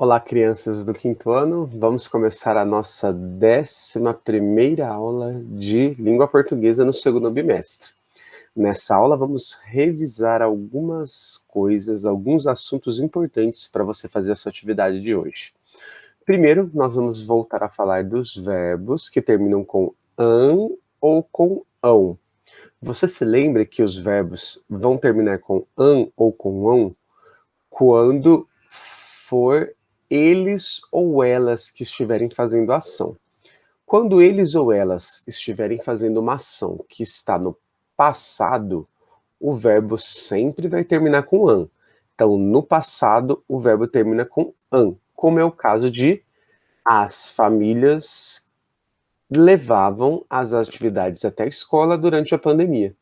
Olá, crianças do quinto ano. Vamos começar a nossa 11ª aula de língua portuguesa no segundo bimestre. Nessa aula, vamos revisar algumas coisas, alguns assuntos importantes para você fazer a sua atividade de hoje. Primeiro, nós vamos voltar a falar dos verbos que terminam com an ou com ão. Você se lembra que os verbos vão terminar com an ou com ão quando for eles ou elas que estiverem fazendo a ação. Quando eles ou elas estiverem fazendo uma ação que está no passado, o verbo sempre vai terminar com an. Então, no passado, o verbo termina com an, como é o caso de as famílias levavam as atividades até a escola durante a pandemia.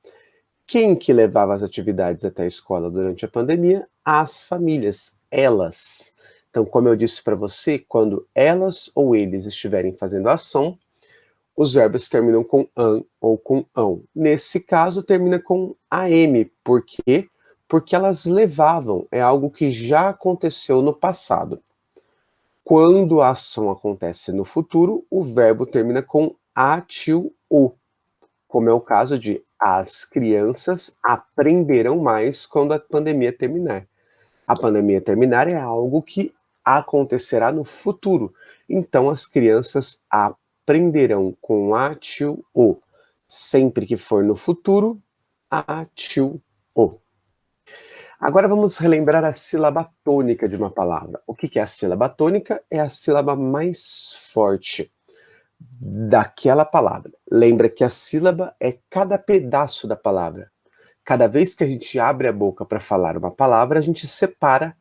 Quem que levava as atividades até a escola durante a pandemia? As famílias, elas. Então, como eu disse para você, quando elas ou eles estiverem fazendo a ação, os verbos terminam com an ou com ão. Nesse caso, termina com am. Por quê? Porque elas levavam, é algo que já aconteceu no passado. Quando a ação acontece no futuro, o verbo termina com a-til-o, como é o caso de as crianças aprenderão mais quando a pandemia terminar. A pandemia terminar é algo que acontecerá no futuro. Então, as crianças aprenderão com a-til-o. Sempre que for no futuro, a-til-o. Agora vamos relembrar a sílaba tônica de uma palavra. O que é a sílaba tônica? É a sílaba mais forte daquela palavra. Lembra que a sílaba é cada pedaço da palavra. Cada vez que a gente abre a boca para falar uma palavra, a gente separa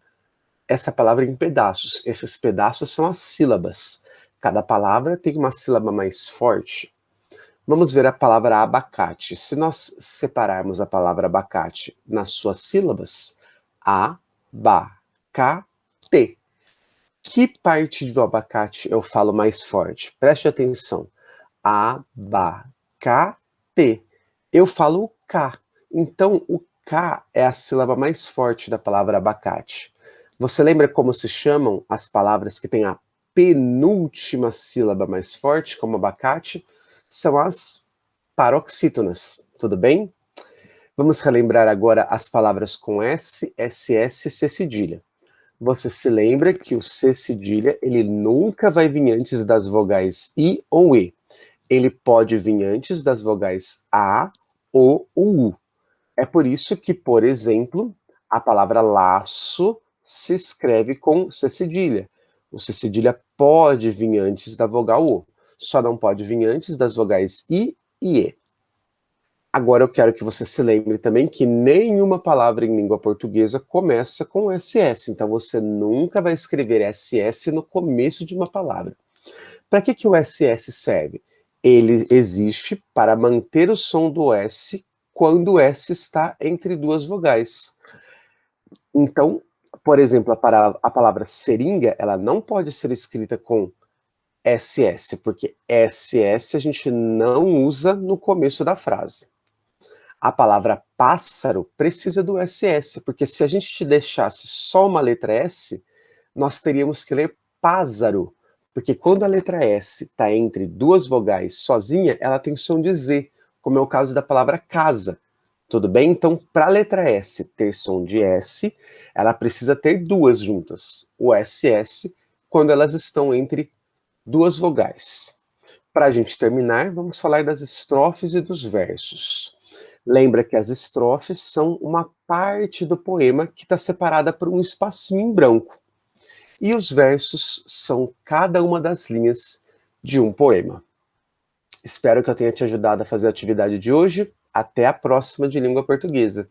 essa palavra em pedaços. Esses pedaços são as sílabas. Cada palavra tem uma sílaba mais forte. Vamos ver a palavra abacate. Se nós separarmos a palavra abacate nas suas sílabas, a-ba-ca-te. Que parte do abacate eu falo mais forte? Preste atenção. A-ba-ca-te. Eu falo o K. Então, o K é a sílaba mais forte da palavra abacate. Você lembra como se chamam as palavras que têm a penúltima sílaba mais forte, como abacate? São as paroxítonas. Tudo bem? Vamos relembrar agora as palavras com S, SS e C cedilha. Você se lembra que o C cedilha, ele nunca vai vir antes das vogais I ou E. Ele pode vir antes das vogais A, O ou U. É por isso que, por exemplo, a palavra laço se escreve com C cedilha. O C cedilha pode vir antes da vogal O, só não pode vir antes das vogais I e E. Agora eu quero que você se lembre também que nenhuma palavra em língua portuguesa começa com SS, então você nunca vai escrever SS no começo de uma palavra. Para que o SS serve? Ele existe para manter o som do S quando o S está entre duas vogais. Então, por exemplo, a palavra seringa, ela não pode ser escrita com SS, porque SS a gente não usa no começo da frase. A palavra pássaro precisa do SS, porque se a gente te deixasse só uma letra S, nós teríamos que ler pássaro, porque quando a letra S está entre duas vogais sozinha, ela tem som de Z, como é o caso da palavra casa. Tudo bem? Então, para a letra S ter som de S, ela precisa ter duas juntas, o SS, quando elas estão entre duas vogais. Para a gente terminar, vamos falar das estrofes e dos versos. Lembra que as estrofes são uma parte do poema que está separada por um espacinho em branco. E os versos são cada uma das linhas de um poema. Espero que eu tenha te ajudado a fazer a atividade de hoje. Até a próxima de língua portuguesa.